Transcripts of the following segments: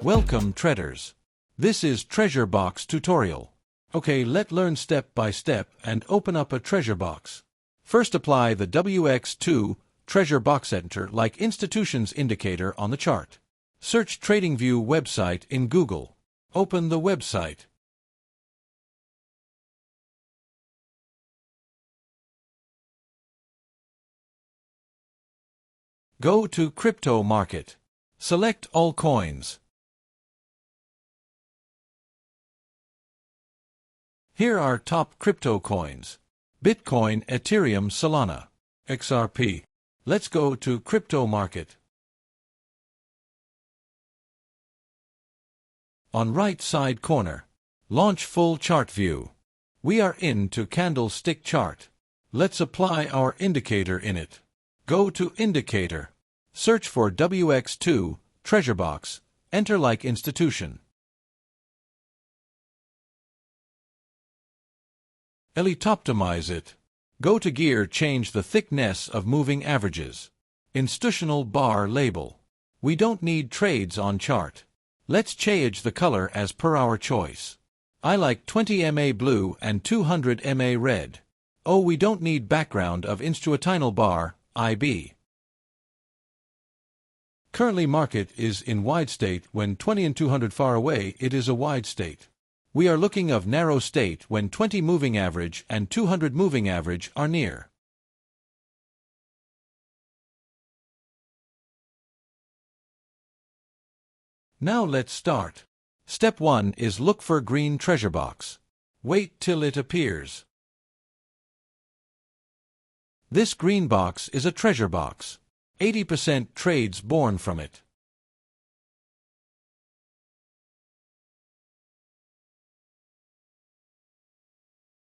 Welcome traders. This is treasure box tutorial. Okay, let's learn step by step and open up a treasure box. First apply the Wx2 treasure box enter like institutions indicator on the chart. Search TradingView website in Google. Open the website. Go to crypto market. Select all coins. Here are top crypto coins: Bitcoin, Ethereum, Solana, XRP. Let's go to crypto market. On right side corner, launch full chart view. We are into candlestick chart. Let's apply our indicator in it. Go to indicator. Search for Wx2 treasure box. Enter like institution. Optimize it. Go to gear, change the thickness of moving averages. Institutional bar label. We don't need trades on chart. Let's change the color as per our choice. I like 20 mA blue and 200 mA red. Oh, we don't need background of institutional bar, IB. Currently market is in wide state when 20 and 200 far away it is a wide state. We are looking of narrow state when 20 moving average and 200 moving average are near. Now let's start. Step 1 is look for green treasure box. Wait till it appears. This green box is a treasure box. 80% trades born from it.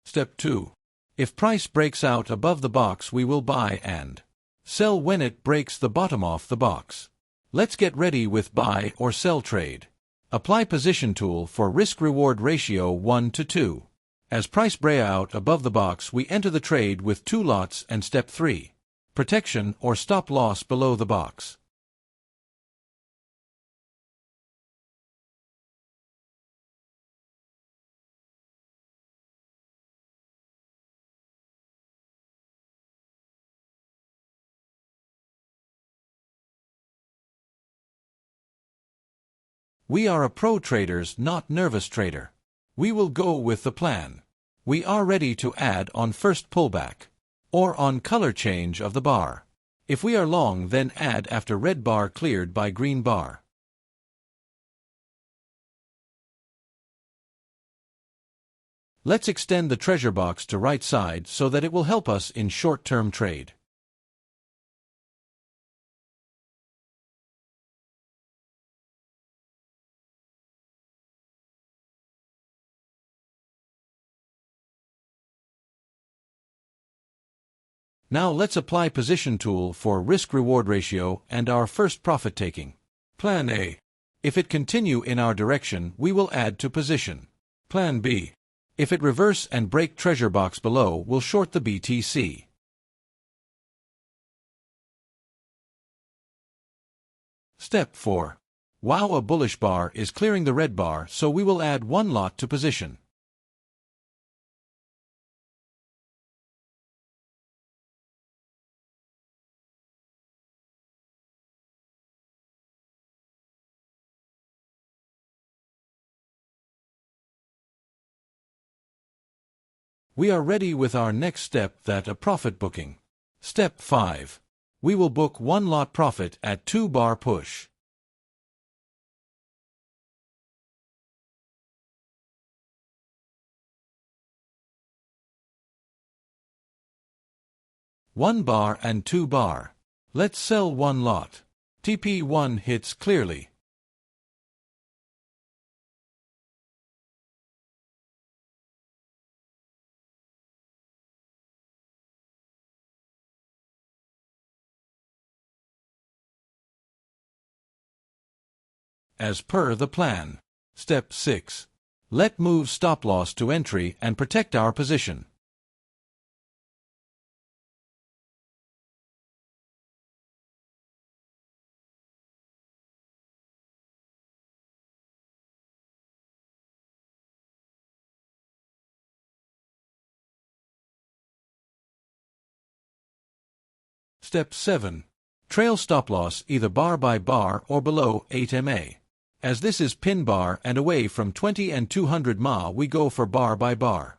Step 2. If price breaks out above the box, we will buy and sell when it breaks the bottom off the box. Let's get ready with buy or sell trade. Apply position tool for risk-reward ratio 1:2. As price break out above the box, we enter the trade with 2 lots. And step 3. Protection or stop loss below the box. We are a pro traders, not nervous trader. We will go with the plan. We are ready to add on first pullback or on color change of the bar. If we are long, then add after red bar cleared by green bar. Let's extend the treasure box to right side so that it will help us in short-term trade. Now let's apply position tool for risk-reward ratio and our first profit taking. Plan A. If it continue in our direction, we will add to position. Plan B. If it reverse and break treasure box below, we'll short the BTC. Step 4. Wow, a bullish bar is clearing the red bar, so we will add 1 lot to position. We are ready with our next step, that a profit booking. Step 5. We will book 1 lot profit at 2 bar push. One bar and 2 bar. Let's sell 1 lot. TP1 hits clearly. As per the plan. Step 6. Let move stop loss to entry and protect our position. Step 7. Trail stop loss either bar by bar or below 8 ma. As this is pin bar and away from 20 and 200 ma, we go for bar by bar.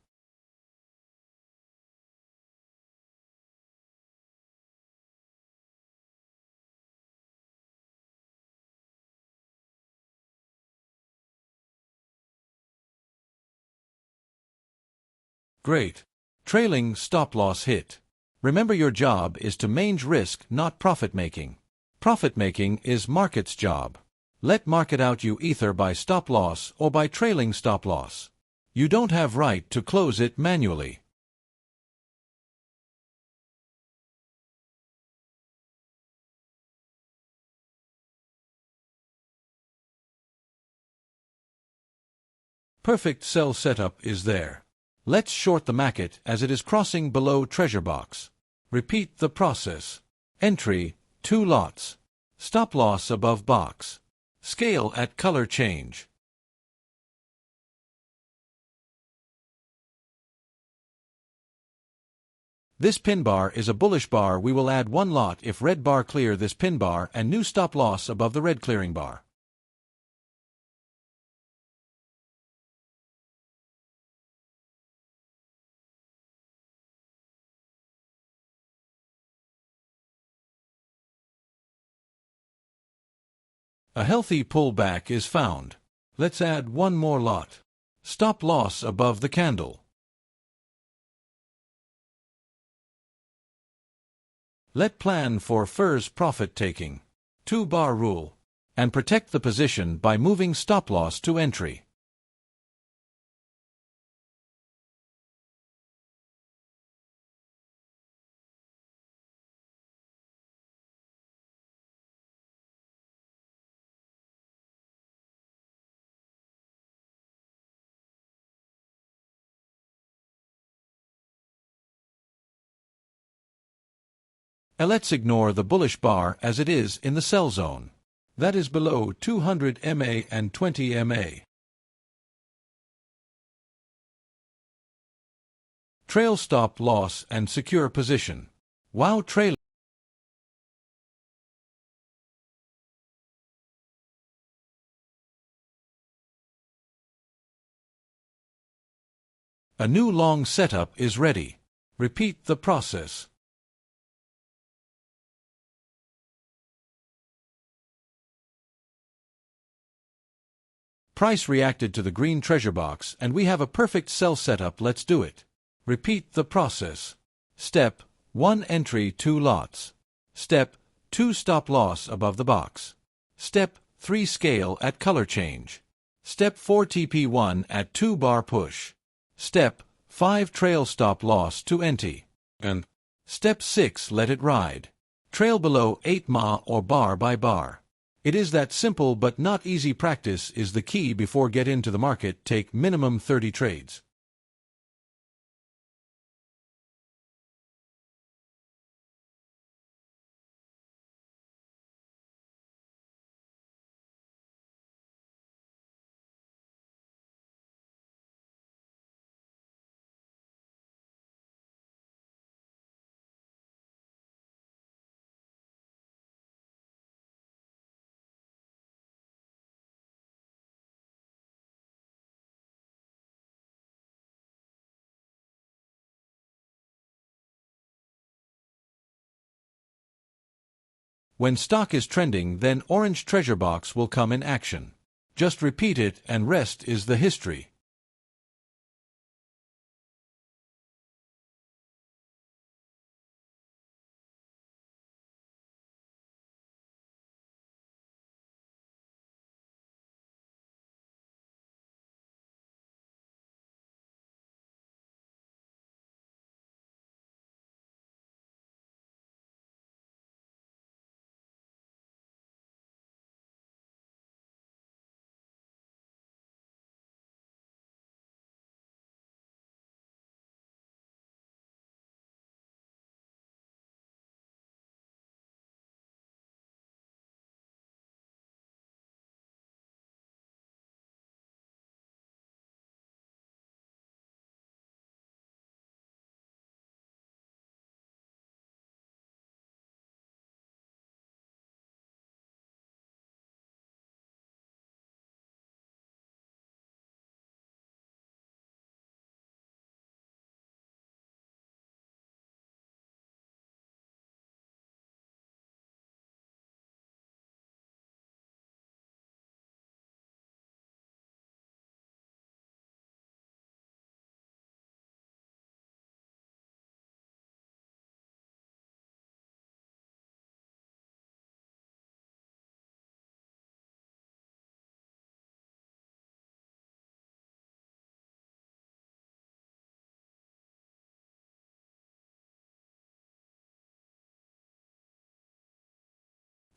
Great. Trailing stop loss hit. Remember, your job is to manage risk, not profit making. Profit making is market's job. Let market out you either by stop loss or by trailing stop loss. You don't have right to close it manually. Perfect sell setup is there. Let's short the market as it is crossing below treasure box. Repeat the process. Entry, 2 lots. Stop loss above box. Scale at color change. This pin bar is a bullish bar. We will add 1 lot if red bar clear this pin bar and new stop loss above the red clearing bar. A healthy pullback is found. Let's add 1 more lot. Stop loss above the candle. Let plan for first profit taking. 2 bar rule. And protect the position by moving stop loss to entry. Let's ignore the bullish bar as it is in the sell zone. That is below 200 ma and 20 ma. Trail stop loss and secure position. Wow, trail. A new long setup is ready. Repeat the process. Price reacted to the green treasure box and we have a perfect sell setup. Let's do it. Repeat the process. Step 1, entry 2 lots. Step 2, stop loss above the box. Step 3, scale at color change. Step 4, TP1 at 2 bar push. Step 5, trail stop loss to NT. And Step 6, let it ride. Trail below 8 ma or bar by bar. It is that simple, but not easy. Practice is the key before get into the market. Take minimum 30 trades. When stock is trending, then orange treasure box will come in action. Just repeat it and rest is the history.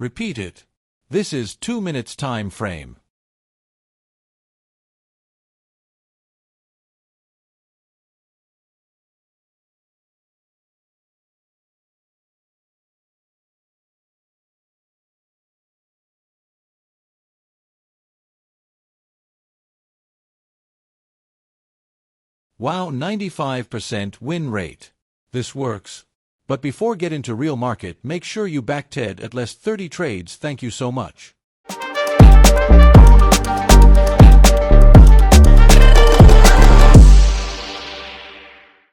Repeat it. This is 2 minutes time frame. Wow, 95% win rate. This works. But before get into real market, make sure you back Ted at least 30 trades. Thank you so much.